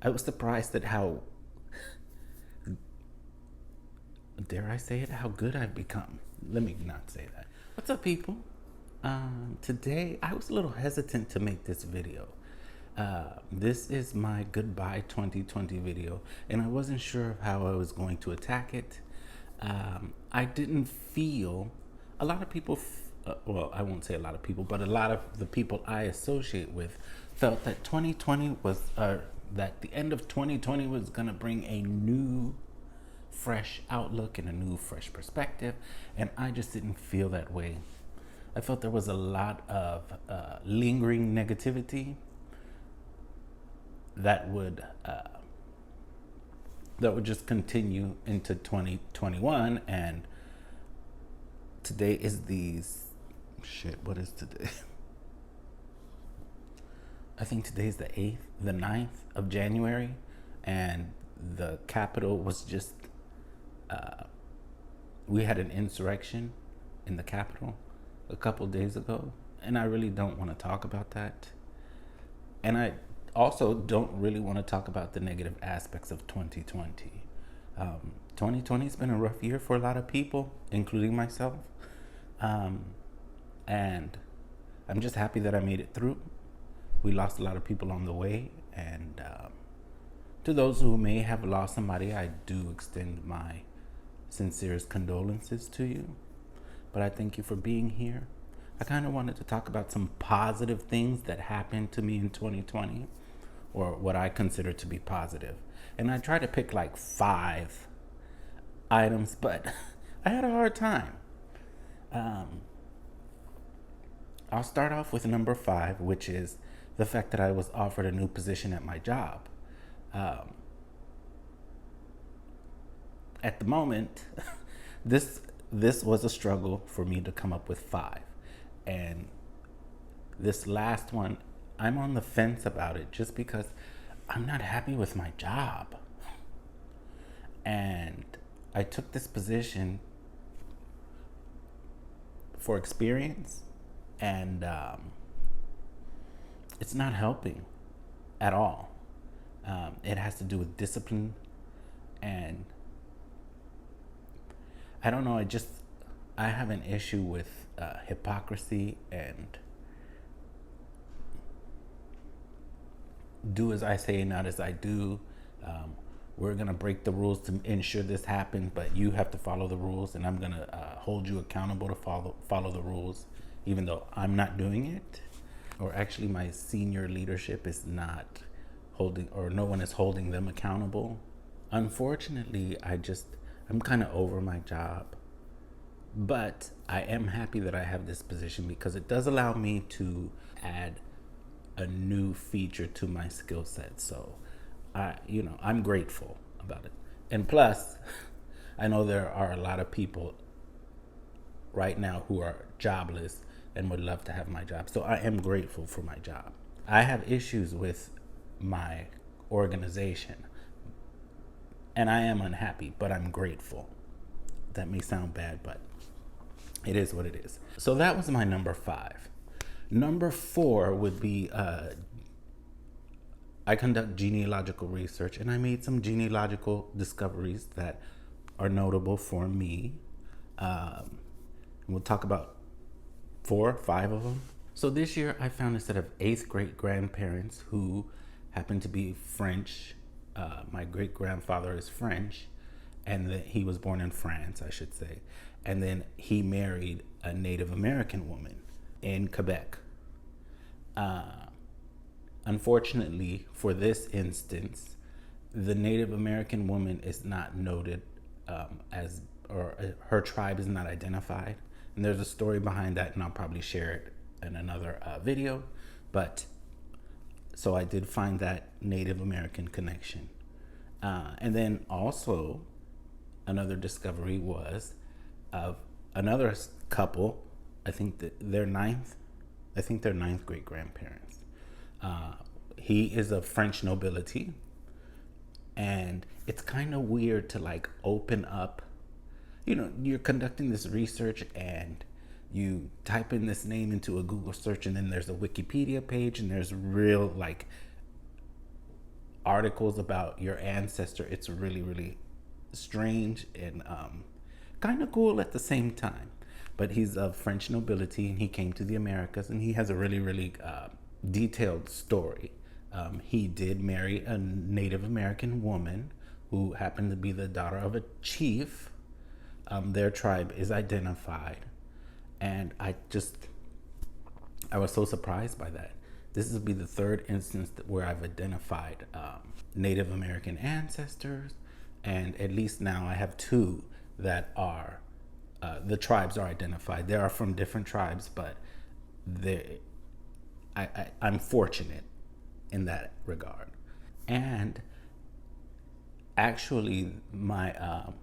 I was surprised at how, dare I say it, how good I've become. Let me not say that. What's up, people? Today, I was a little hesitant to make this video. This is my goodbye 2020 video, and I wasn't sure of how I was going to attack it. I didn't feel a lot of people, well, I won't say a lot of people, but a lot of the people I associate with felt that 2020 was, that the end of 2020 was going to bring a new fresh outlook and a new fresh perspective, and I just didn't feel that way. I felt there was a lot of lingering negativity that would just continue into 2021. And today is what is today? I think today's the 8th, the 9th of January, and the Capitol was just, we had an insurrection in the Capitol a couple days ago, and I really don't want to talk about that. And I also don't really want to talk about the negative aspects of 2020. 2020 has been a rough year for a lot of people, including myself. And I'm just happy that I made it through. We lost a lot of people on the way, and to those who may have lost somebody, I do extend my sincerest condolences to you. But I thank you for being here. I kind of wanted to talk about some positive things that happened to me in 2020, or what I consider to be positive. And I tried to pick like 5 items, but I had a hard time. I'll start off with number 5, which is the fact that I was offered a new position at my job. At the moment, this was a struggle for me to come up with 5. And this last one, I'm on the fence about it just because I'm not happy with my job. And I took this position for experience, and it's not helping at all. It has to do with discipline, and I don't know, I have an issue with hypocrisy and do as I say, not as I do. We're gonna break the rules to ensure this happens, but you have to follow the rules, and I'm gonna hold you accountable to follow the rules, even though I'm not doing it. Or actually, my senior leadership is not holding, or no one is holding them accountable. Unfortunately, I'm kind of over my job, but I am happy that I have this position because it does allow me to add a new feature to my skill set. So I'm grateful about it. And plus, I know there are a lot of people right now who are jobless and would love to have my job. So I am grateful for my job. I have issues with my organization, and I am unhappy, but I'm grateful. That may sound bad, but it is what it is. So that was my number 5. Number 4 would be I conduct genealogical research, and I made some genealogical discoveries that are notable for me. We'll talk about 4 or 5 of them. So this year I found a set of 8th great grandparents who happen to be French. My great grandfather is French, and he was born in France, I should say. And then he married a Native American woman in Quebec. Unfortunately, for this instance, the Native American woman is not noted or her tribe is not identified. And there's a story behind that, and I'll probably share it in another video. But so I did find that Native American connection. And then also another discovery was of another couple. I think that they're 9th great grandparents. He is of French nobility, and it's kind of weird to like open up, you're conducting this research and you type in this name into a Google search, and then there's a Wikipedia page, and there's real like articles about your ancestor, it's really, really strange and kind of cool at the same time. But he's of French nobility and he came to the Americas, and he has a really, really detailed story. He did marry a Native American woman who happened to be the daughter of a chief. Their tribe is identified. And I was so surprised by that. This will be the third instance where I've identified Native American ancestors, and at least now I have two that are the tribes are identified. They are from different tribes, but I'm fortunate in that regard. And actually, the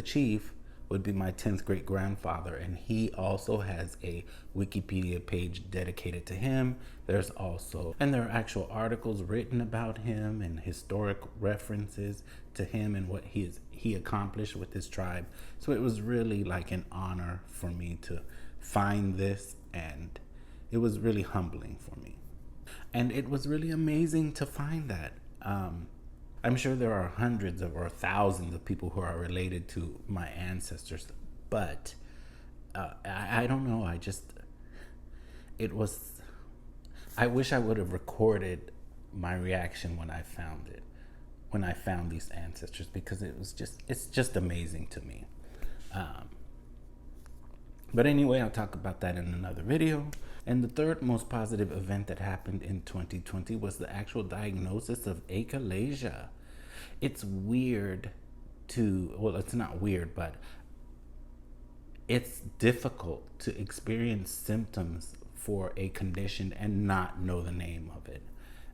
chief would be my 10th great grandfather, and he also has a Wikipedia page dedicated to him. There are actual articles written about him and historic references to him and what he accomplished with his tribe. So it was really like an honor for me to find this, and it was really humbling for me. And it was really amazing to find that. I'm sure there are hundreds or thousands of people who are related to my ancestors, but I don't know. I wish I would have recorded my reaction when I found these ancestors, because it's just amazing to me. But anyway, I'll talk about that in another video. And the third most positive event that happened in 2020 was the actual diagnosis of achalasia. It's weird it's not weird, but it's difficult to experience symptoms for a condition and not know the name of it.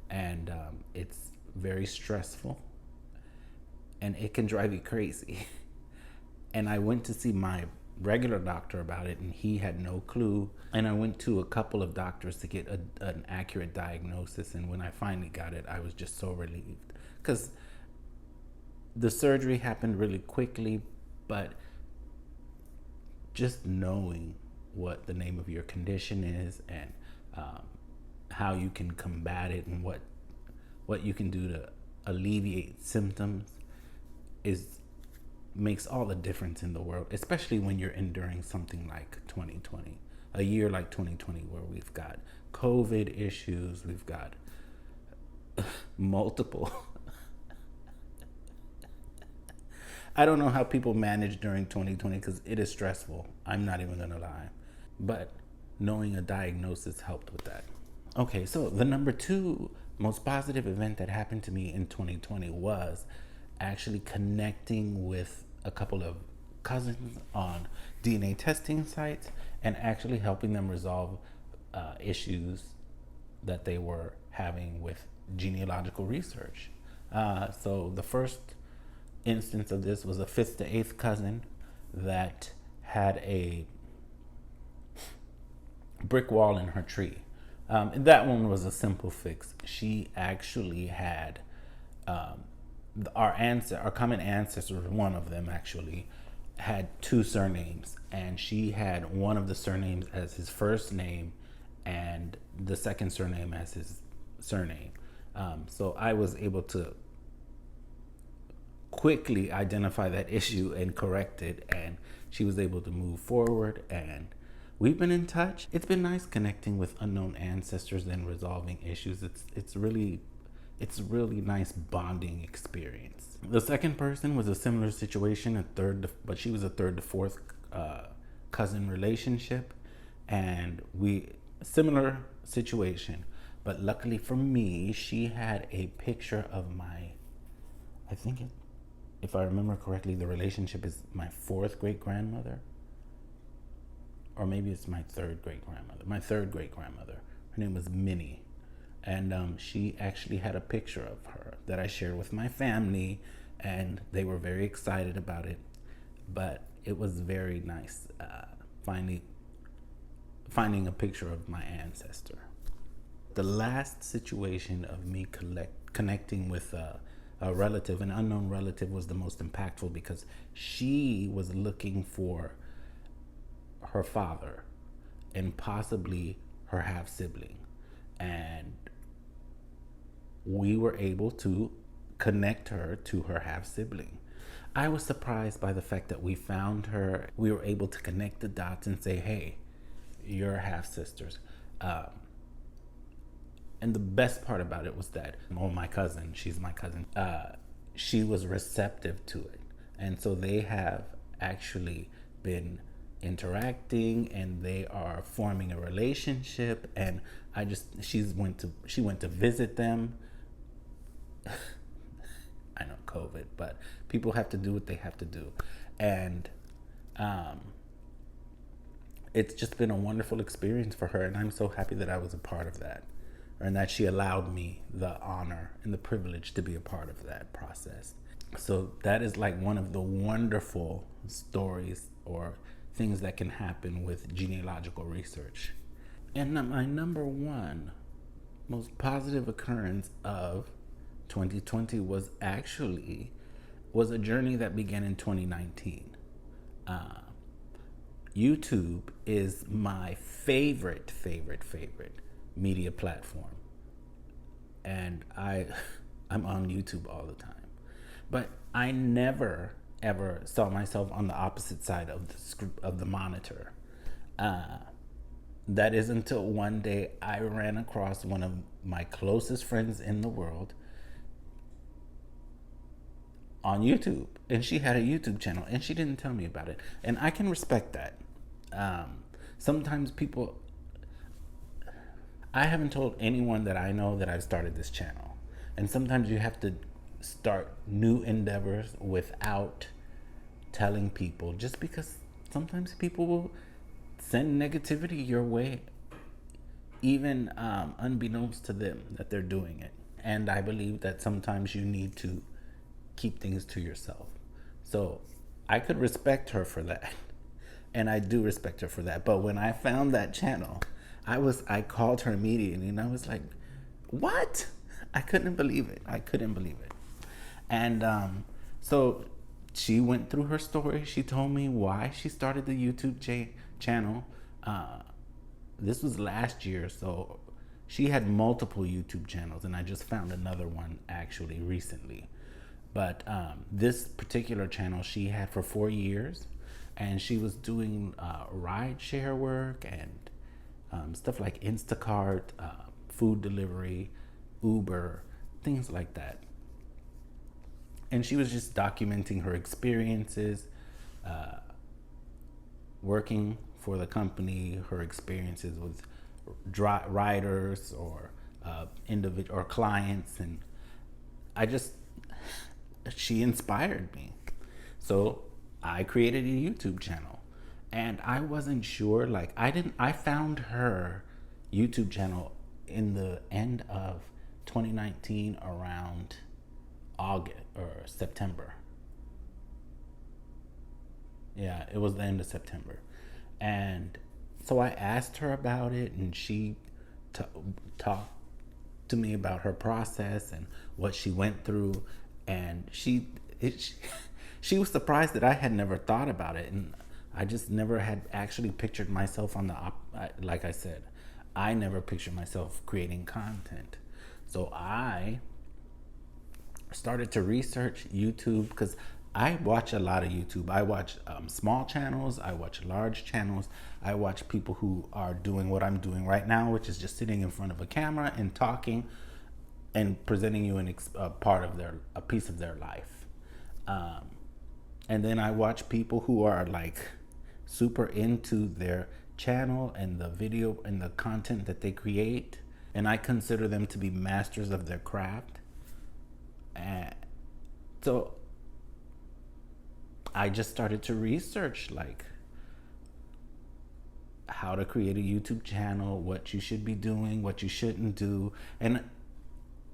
And it's very stressful, and it can drive you crazy. And I went to see my regular doctor about it, and he had no clue. And I went to a couple of doctors to get an accurate diagnosis, and when I finally got it, I was just so relieved, because the surgery happened really quickly. But just knowing what the name of your condition is, and how you can combat it, and what you can do to alleviate symptoms makes all the difference in the world, especially when you're enduring something like 2020, a year like 2020, where we've got COVID issues, we've got multiple. I don't know how people manage during 2020, because it is stressful. I'm not even gonna lie, but knowing a diagnosis helped with that. Okay, so the number 2 most positive event that happened to me in 2020 was actually connecting with a couple of cousins on DNA testing sites, and actually helping them resolve issues that they were having with genealogical research. So the first instance of this was a 5th to 8th cousin that had a brick wall in her tree. And that one was a simple fix. She actually had our common ancestor, one of them actually, had 2 surnames, and she had one of the surnames as his first name and the second surname as his surname. So I was able to quickly identify that issue and correct it, and she was able to move forward, and we've been in touch. It's been nice connecting with unknown ancestors and resolving issues. It's really nice bonding experience. The second person was a similar situation, but she was a 3rd to 4th cousin relationship, and similar situation. But luckily for me, she had a picture of if I remember correctly, the relationship is my 4th great grandmother, or maybe it's my 3rd great grandmother. My 3rd great grandmother. Her name was Minnie. And she actually had a picture of her that I shared with my family, and they were very excited about it. But it was very nice finding a picture of my ancestor. The last situation of me connecting with a relative, an unknown relative, was the most impactful, because she was looking for her father and possibly her half sibling. And we were able to connect her to her half sibling. I was surprised by the fact that we found her. We were able to connect the dots and say, hey, you're half sisters. And the best part about it was that, oh, my cousin, she's my cousin, she was receptive to it. And so they have actually been interacting and they are forming a relationship. And she went to visit them. I know COVID, but people have to do what they have to do. And it's just been a wonderful experience for her. And I'm so happy that I was a part of that, and that she allowed me the honor and the privilege to be a part of that process. So that is like one of the wonderful stories or things that can happen with genealogical research. And my number one most positive occurrence of 2020 was a journey that began in 2019. YouTube is my favorite media platform, and I'm on YouTube all the time. But I never ever saw myself on the opposite side of the monitor. That is until one day I ran across one of my closest friends in the world on YouTube, and she had a YouTube channel, and she didn't tell me about it, and I can respect that. Sometimes I haven't told anyone that I know that I've started this channel, and sometimes you have to start new endeavors without telling people, just because sometimes people will send negativity your way, even unbeknownst to them that they're doing it. And I believe that sometimes you need to keep things to yourself. So I could respect her for that. And I do respect her for that. But when I found that channel, I called her immediately and I was like, what? I couldn't believe it. And so she went through her story. She told me why she started the YouTube channel. This was last year, so she had multiple YouTube channels, and I just found another one actually recently. But this particular channel she had for 4 years, and she was doing ride share work and stuff like Instacart, food delivery, Uber, things like that. And she was just documenting her experiences working for the company, her experiences with riders or individual or clients, and she inspired me. So I created a YouTube channel, and I wasn't sure. I found her YouTube channel in the end of 2019, around August or September. Yeah, it was the end of September. And so I asked her about it, and she talked to me about her process and what she went through. And she was surprised that I had never thought about it. And I just never had actually pictured myself like I said, I never pictured myself creating content. So I started to research YouTube, because I watch a lot of YouTube. I watch small channels, I watch large channels, I watch people who are doing what I'm doing right now, which is just sitting in front of a camera and talking and presenting you a piece of their life. And then I watch people who are like super into their channel and the video and the content that they create, and I consider them to be masters of their craft. And so I just started to research like how to create a YouTube channel, what you should be doing, what you shouldn't do. And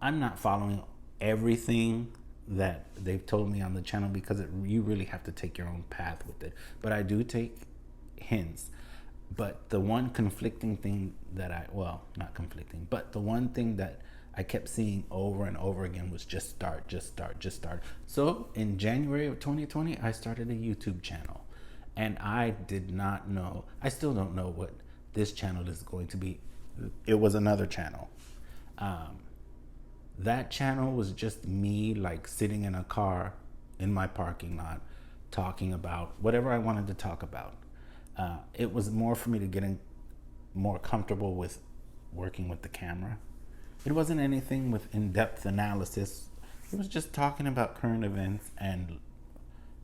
I'm not following everything that they've told me on the channel, because you really have to take your own path with it. But I do take hints. But the one conflicting thing that not conflicting, but the one thing that I kept seeing over and over again was just start. So in January of 2020, I started a YouTube channel, and I did not know, I still don't know what this channel is going to be. It was another channel. That channel was just me like sitting in a car in my parking lot talking about whatever I wanted to talk about. It was more for me to get more comfortable with working with the camera. It wasn't anything with in-depth analysis. It was just talking about current events, and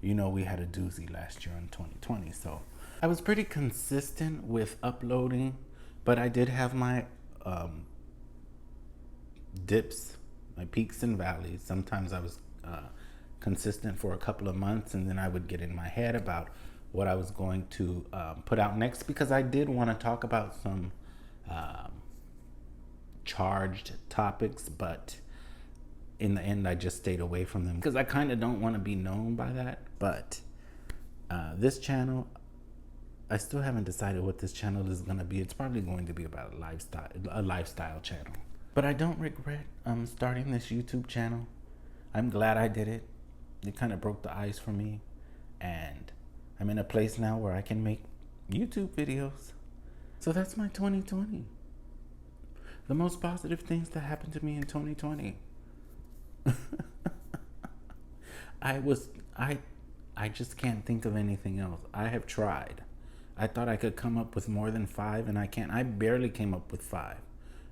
we had a doozy last year in 2020. So I was pretty consistent with uploading, but I did have my dips, my peaks and valleys. Sometimes I was consistent for a couple of months, and then I would get in my head about what I was going to put out next, because I did want to talk about some charged topics, but in the end I just stayed away from them because I kind of don't want to be known by that. But this channel, I still haven't decided what this channel is going to be. It's probably going to be about a lifestyle channel. But I don't regret starting this YouTube channel. I'm glad I did it. It kind of broke the ice for me, and I'm in a place now where I can make YouTube videos. So that's my 2020. The most positive things that happened to me in 2020. I just can't think of anything else. I have tried. I thought I could come up with more than 5, and I can't. I barely came up with 5.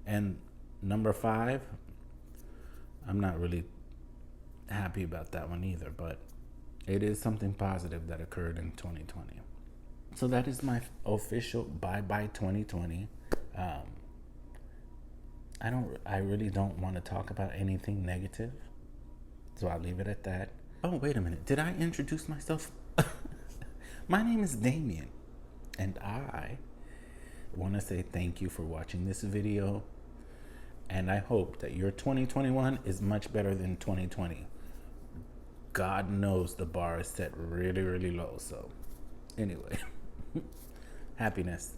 And number 5, I'm not really happy about that one either, but it is something positive that occurred in 2020. So that is my official bye-bye 2020. I really don't want to talk about anything negative, so I'll leave it at that. Oh, wait a minute. Did I introduce myself? My name is Damien, and I want to say thank you for watching this video, and I hope that your 2021 is much better than 2020. God knows the bar is set really, really low, so anyway, happiness.